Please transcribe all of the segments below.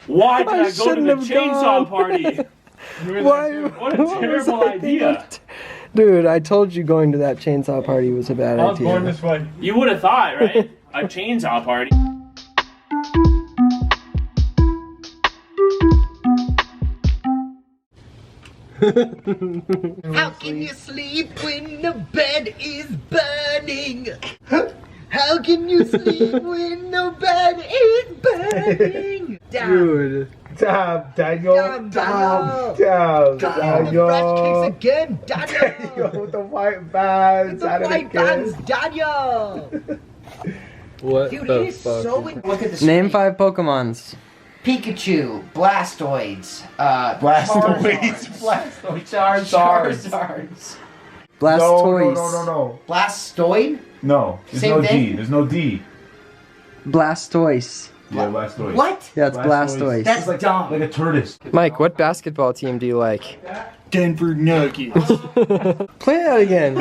Why did I go to the chainsaw party? Why? What a terrible idea. Dude, I told you going to that chainsaw party was a bad I was idea. born this way. You would have thought, right? A chainsaw party. How can you sleep when the bed is burning? How can you sleep when the bed is burning? Dude. Damn, Daniel. Damn, Daniel. Damn, The Daniel. fresh kicks again, Daniel. With the white bands. The white bands, Daniel. What Dude, the it is fuck? so Look at the Name screen. 5 Pokemons. Pikachu, Blastoids, Blastoids. Charizards, Zards. Charizards. Blastoise. No. Blastoid? No, there's Same no thing? D. There's no D. Blastoise. Yeah, Blastoise. What? Yeah, it's Blastoise. That's like dumb. Like a tortoise. Mike, what basketball team do you like? Denver Nuggets. Play that again.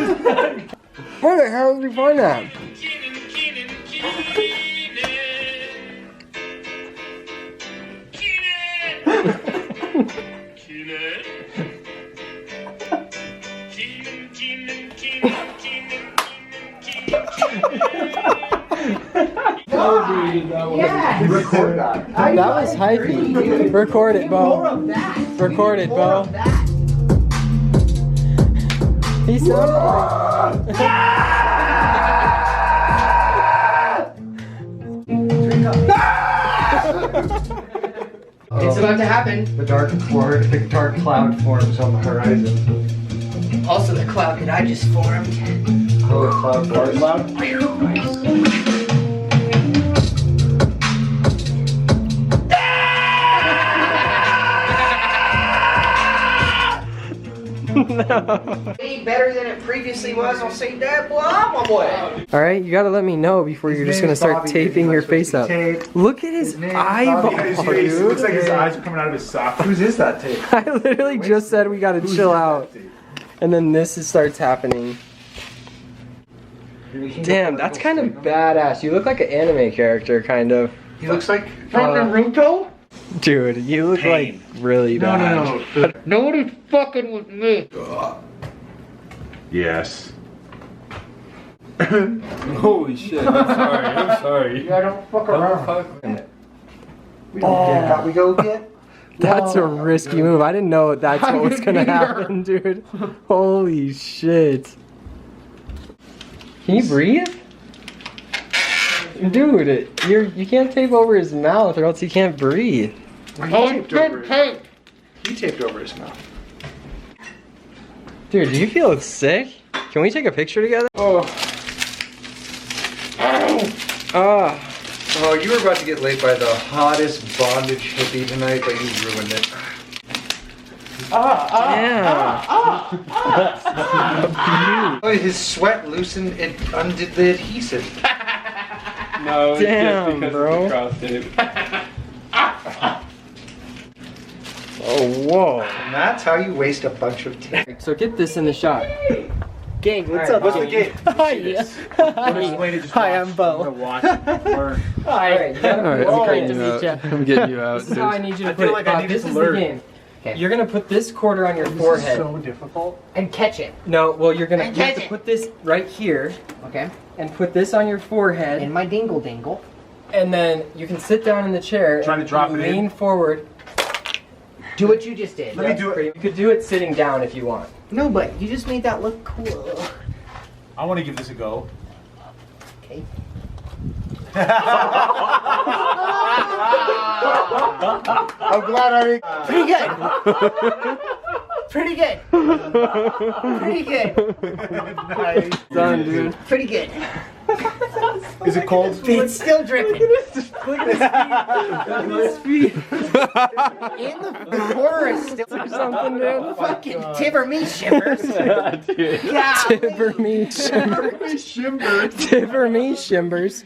Where the hell did you find that? Record that. That was hypey. Record it, Bo. Record it, Bo. He sounded like... It's about to happen. The dark cloud forms on the horizon. Also, the cloud that I just formed. Oh, the cloud forms. Way better than it previously was. I'll say that, boy. I'm a boy. Alright, you gotta let me know before you're just gonna start taping your face up. Look at his eyeball, It dude. looks like his eyes are coming out of his sock. Whose is that tape? I literally just said we gotta chill out. And then starts happening. Damn, that's kind of badass. You look like an anime character, kind of. He looks like Naruto? Dude, you look like really bad. No. Nobody's fucking with me. Yes. Holy shit. I'm sorry. I don't fuck around. We don't get that. We go get. That's a risky move. I didn't know that's what was gonna happen, dude. Holy shit. Can you breathe? Dude, you can't tape over his mouth or else he can't breathe. He taped over his mouth. Dude, do you feel sick? Can we take a picture together? Oh. Ah. Oh, you were about to get laid by the hottest bondage hippie tonight, but you ruined it. Damn. Oh, his sweat loosened and undid the adhesive. No, it's Damn, just because bro. of the cross tape. Oh, whoa. And that's how you waste a bunch of tape. So get this in the shot. Gang, what's up? What's the game? Hi. Hi, I'm Bo. Watch it. Learn. Alright, Alright, to meet ya. I'm getting you out. This is how I need you to I put feel it. like I need This to is the learn. game. Okay. You're gonna put this quarter on your forehead. So difficult. And catch it. No, well you have catch to it. put this right here Okay. and put this on your forehead, In my dingle dingle. and then you can sit down in the chair. Trying to and drop you it in? lean forward. Do what you just did. Let me do it. You could do it sitting down if you want. No, but you just made that look cool. I want to give this a go. Okay. I'm glad I didn't. Pretty good. Pretty good. Pretty good. Nice. Done, dude. Pretty good. Is it cold? It's still dripping. Look at his feet. And the quarter is still Something, dude. fucking tiver me shivers. Tiver me shimbers. Shimmer. Tiver me shimbers.